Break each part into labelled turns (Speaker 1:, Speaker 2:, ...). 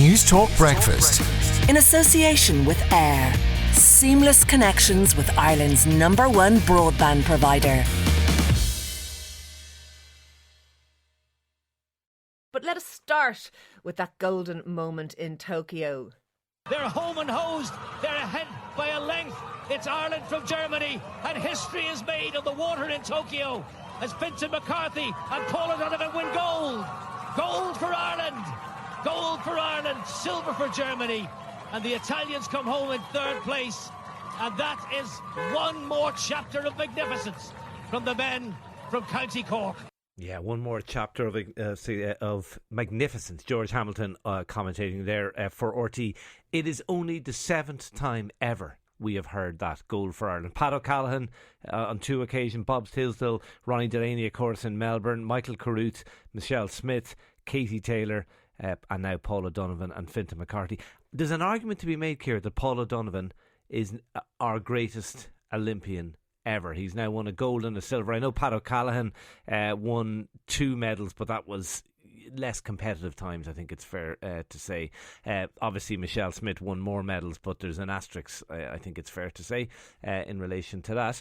Speaker 1: News Talk Breakfast.
Speaker 2: In association with AIR. Seamless connections with Ireland's #1 broadband provider.
Speaker 3: But let us start with that golden moment in Tokyo.
Speaker 4: They're home and hosed. They're ahead by a length. It's Ireland from Germany, and history is made on the water in Tokyo as Vincent McCarthy and Paul O'Donovan win gold. Gold for Ireland. Gold for Ireland. Silver for Germany. And the Italians come home in third place. And that is one more chapter of magnificence from the men from County Cork.
Speaker 5: Yeah, one more chapter of magnificence. George Hamilton commentating there for RT. It is only the 7th time ever we have heard that goal for Ireland. Pat O'Callaghan on 2 occasions, Bob Tisdale, Ronnie Delaney, of course, in Melbourne, Michael Carruth, Michelle Smith, Katie Taylor, and now Paul O'Donovan and Fintan McCarthy. There's an argument to be made, Ciara, that Paul O'Donovan is our greatest Olympian ever. He's now won a gold and a silver. I know Pat O'Callaghan won 2 medals, but that was less competitive times, I think it's fair to say. Obviously Michelle Smith won more medals, but there's an asterisk, I think it's fair to say, in relation to that.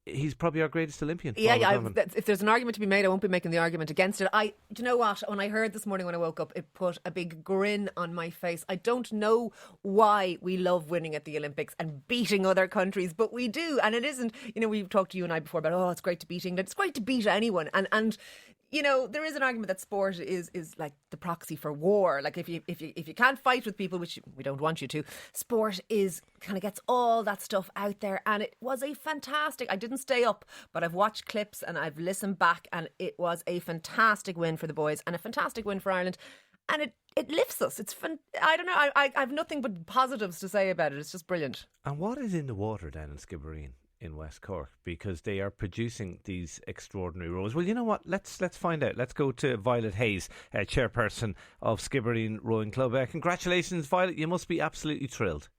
Speaker 5: He's probably our greatest Olympian.
Speaker 3: Yeah, if there's an argument to be made, I won't be making the argument against it. Do you know what? When I heard this morning when I woke up, it put a big grin on my face. I don't know why we love winning at the Olympics and beating other countries, but we do. And it isn't, we've talked to you and I before about, it's great to beat England. It's great to beat anyone. And there is an argument that sport is like the proxy for war. Like if you can't fight with people, which we don't want you to, sport is kind of gets all that stuff out there. And it was a fantastic. I didn't stay up, but I've watched clips and I've listened back, and it was a fantastic win for the boys and a fantastic win for Ireland. And it lifts us. It's fun. I don't know. I have nothing but positives to say about it. It's just brilliant.
Speaker 5: And what is in the water down in Skibbereen in West Cork, because they are producing these extraordinary rows? Well, you know what? Let's find out. Let's go to Violet Hayes, chairperson of Skibbereen Rowing Club. Congratulations, Violet. You must be absolutely thrilled.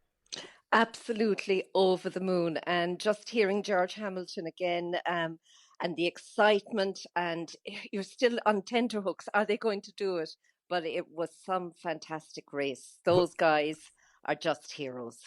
Speaker 6: Absolutely over the moon. And just hearing George Hamilton again, and the excitement, and you're still on tenterhooks. Are they going to do it? But it was some fantastic race. Those guys are just heroes.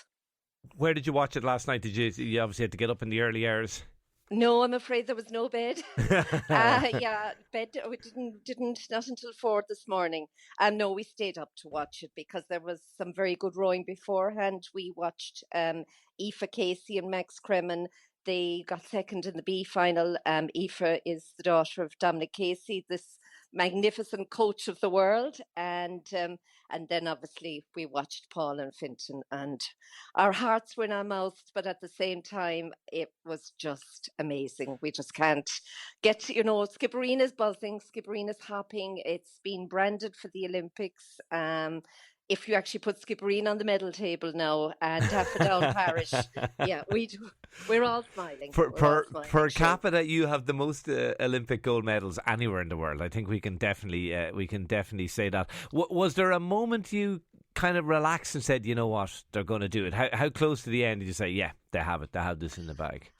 Speaker 5: Where did you watch it last night? You obviously had to get up in the early hours?
Speaker 6: No, I'm afraid there was no bed. Bed we didn't not until 4 this morning. And no, we stayed up to watch it because there was some very good rowing beforehand. We watched Aoife Casey and Max Cremen. They got second in the B final. Aoife is the daughter of Dominic Casey, this magnificent coach of the world, and then obviously we watched Paul and Fintan, and our hearts were in our mouths, but at the same time it was just amazing. We just can't get, Skibbereen is buzzing, Skibbereen is hopping. It's been branded for the Olympics. If you actually put Skibbereen on the medal table now and Daffodil Parish, we're all smiling.
Speaker 5: Per capita, you have the most Olympic gold medals anywhere in the world. I think we can definitely say that. Was there a moment you kind of relaxed and said, you know what, they're going to do it? How close to the end did you say, yeah, they have it, they have this in the bag?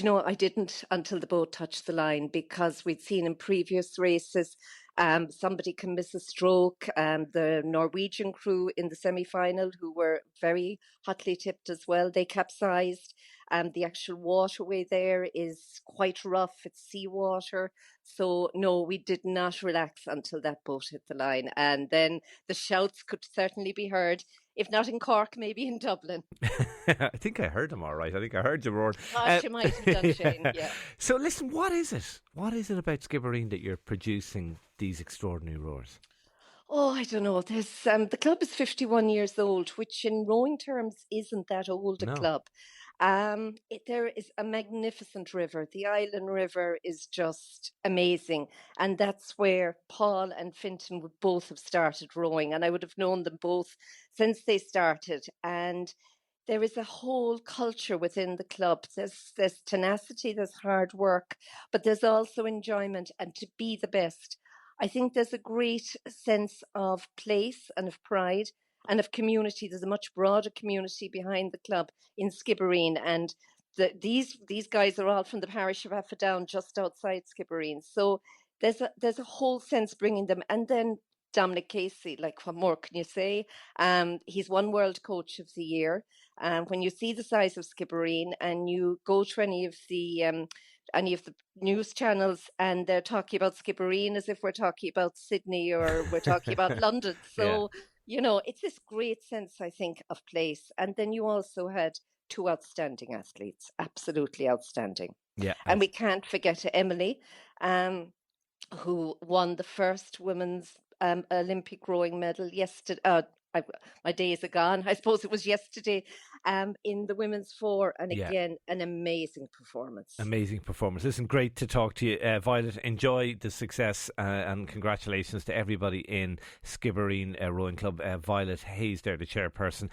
Speaker 6: I didn't until the boat touched the line, because we'd seen in previous races somebody can miss a stroke. The Norwegian crew in the semi-final, who were very hotly tipped as well, they capsized. The actual waterway there is quite rough. It's seawater. So no, we did not relax until that boat hit the line. And then the shouts could certainly be heard. If not in Cork, maybe in Dublin.
Speaker 5: I think I heard them all right. I think I heard you roar.
Speaker 6: Gosh, you might have done, Shane, yeah.
Speaker 5: So listen, what is it? What is it about Skibbereen that you're producing these extraordinary roars?
Speaker 6: Oh, I don't know. There's the club is 51 years old, which in rowing terms isn't that old a club. There is a magnificent river. The Island River is just amazing. And that's where Paul and Fintan would both have started rowing. And I would have known them both since they started. And there is a whole culture within the club. There's tenacity, there's hard work, but there's also enjoyment and to be the best. I think there's a great sense of place and of pride and of community. There's a much broader community behind the club in Skibbereen, and these guys are all from the parish of Affadown, just outside Skibbereen. So there's a whole sense bringing them, and then Dominic Casey. Like, what more can you say? He's won World Coach of the Year. When you see the size of Skibbereen and you go to any of the news channels and they're talking about Skibbereen as if we're talking about Sydney or we're talking about London. So, it's this great sense, I think, of place. And then you also had two outstanding athletes, absolutely outstanding.
Speaker 5: Yeah.
Speaker 6: And we can't forget Emily, who won the first women's Olympic rowing medal yesterday. My days are gone. I suppose it was yesterday in the women's 4. And again, an amazing performance.
Speaker 5: Amazing performance. Listen, great to talk to you, Violet. Enjoy the success and congratulations to everybody in Skibbereen Rowing Club. Violet Hayes there, the chairperson.